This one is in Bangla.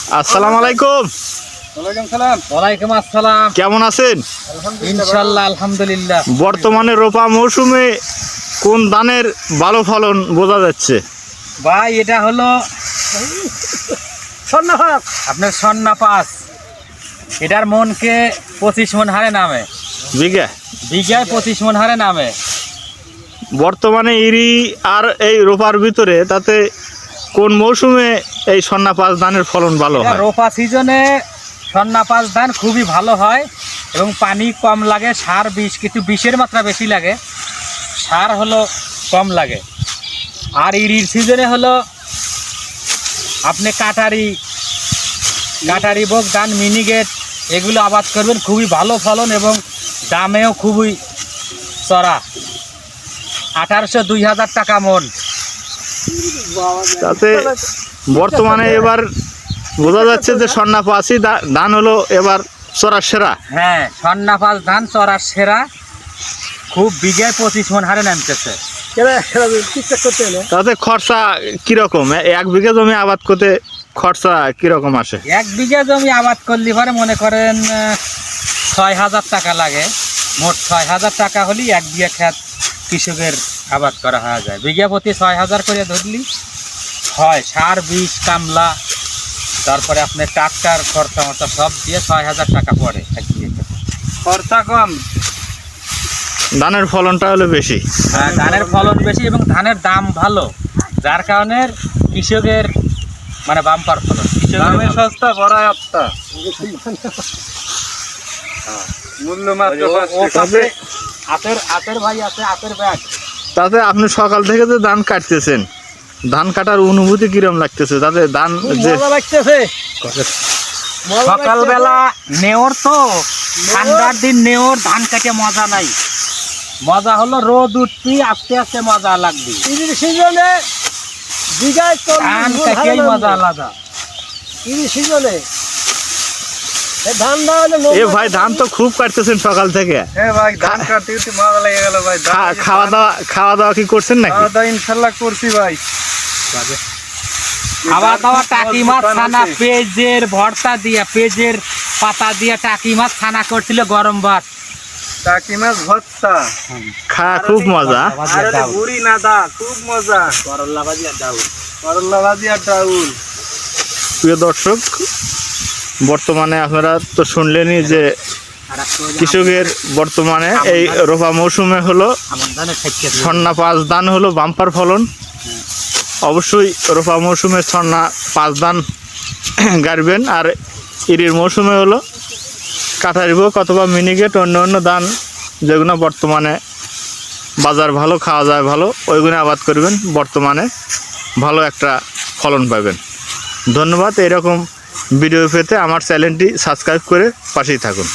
আসসালামু আলাইকুম। ওয়ালাইকুম আসসালাম। কেমন আছেন? ইনশাআল্লাহ আলহামদুলিল্লাহ। বর্তমানে রোপা মৌসুমে কোন ধানের ভালো ফলন বোঝা যাচ্ছে? ভাই এটা হলো আপনার সন্না পাস। এটার মনকে 25 মন হারে নামে, বিঘায় 25 মন হারে নামে। বর্তমানে ইরি আর এই রোপার ভিতরে তাতে কোন মৌসুমে এই সন্না পাঁচ ধানের ফলন ভালো হয়? রোপা সিজনে সন্না পাস ধান খুবই ভালো হয় এবং পানি কম লাগে, সার বিষ কিছু বিষের মাত্রা বেশি লাগে, সার হলো কম লাগে। আর ইরির সিজনে হলো আপনি কাটারি বোক ধান, মিনিগেট এগুলো আবাদ করবেন, খুবই ভালো ফলন এবং দামেও খুবই চড়া। 1800-2000 টাকা মন। তাতে বর্তমানে এবার বোঝা যাচ্ছে যে সন্না পাঁচই ধান হলো এবার চড়ার সেরা। হ্যাঁ, সন্না পাঁচ ধান চড়ার সেরা, খুব বিঘায় 25 মন হারে নামতেছে। তাতে খরচা কিরকম? 1 বিঘা জমি আবাদ করতে খরচা কিরকম আসে? 1 বিঘা জমি আবাদ করলে পরে মনে করেন 6000 টাকা লাগে। মোট 6000 টাকা হলেই 1 বিঘা ক্ষেত কৃষকের আবাদ করা হয়ে যায়। বিঘা প্রতি 6000 করে ধরলি হয়, সার বিষ কামলা তারপরে আপনার ট্রাক্টর খরচা মতো সব দিয়ে 6000 টাকা পড়ে। খরচা কম, ধানের ফলনটা হলো বেশি। হ্যাঁ, ধানের ফলন বেশি এবং ধানের দাম ভালো, যার কারণে কৃষকের মানে বাম্পার ফলন। দামের সস্তা বড়াই আত্মা মূল্য মাত্র আতের ভাই আছে, আতের ব্যাগ। তাতে আপনি সকাল থেকে যে ধান কাটতেছেন, ধান কাটার অনুভূতি কিরম লাগতেছে? তাতে ধান যে সকালবেলা নেওর তো ঠান্ডার দিন নেওর ধান কাটে মজা নাই, মজা হলো রোদ উঠবি আস্তে আস্তে মজা লাগবে। ধান কাটিয়াই মজা আলাদা। এ ভাই ধান তো খুব কাটতেছেন সকাল থেকে। ভাই ধান কাটতে মজা লেগে গেল ভাই। খাওয়া দাওয়া কি করছেন নাকি? খাওয়া দাওয়া ইনশাল্লাহ করছি ভাই। খাওয়া দাওয়া টাকি মাছ ছানা, পেঁয়াজের ভর্তা দিয়া, পেঁয়াজের পাতা দিয়া টাকি মাছ ছানা করছিল, গরম ভাত, টাকি মাছ ভর্তা, খুব মজা। বুড়ি নাদা, খুব মজা। করল্লা ভাজি আর ডাউল। প্রিয় দর্শক, বর্তমানে আপনারা তো শুনলেনই যে কৃষকের বর্তমানে এই রোপা মৌসুমে হলো সন্না পাঁচ ধান হলো বাম্পার ফলন। অবশ্যই রোপা মৌসুমে সন্না পাঁচ ধান গাড়বেন, আর ইরির মৌসুমে হলো কাটারি বোক অথবা মিনিগেট, অন্য ধান যেগুলো বর্তমানে বাজার ভালো, খাওয়া যায় ভালো, ওইগুলো আবাদ করবেন, বর্তমানে ভালো একটা ফলন পাবেন। ধন্যবাদ। এরকম ভিডিও পেতে আমার চ্যানেলটি সাবস্ক্রাইব করে পাশেই থাকুন।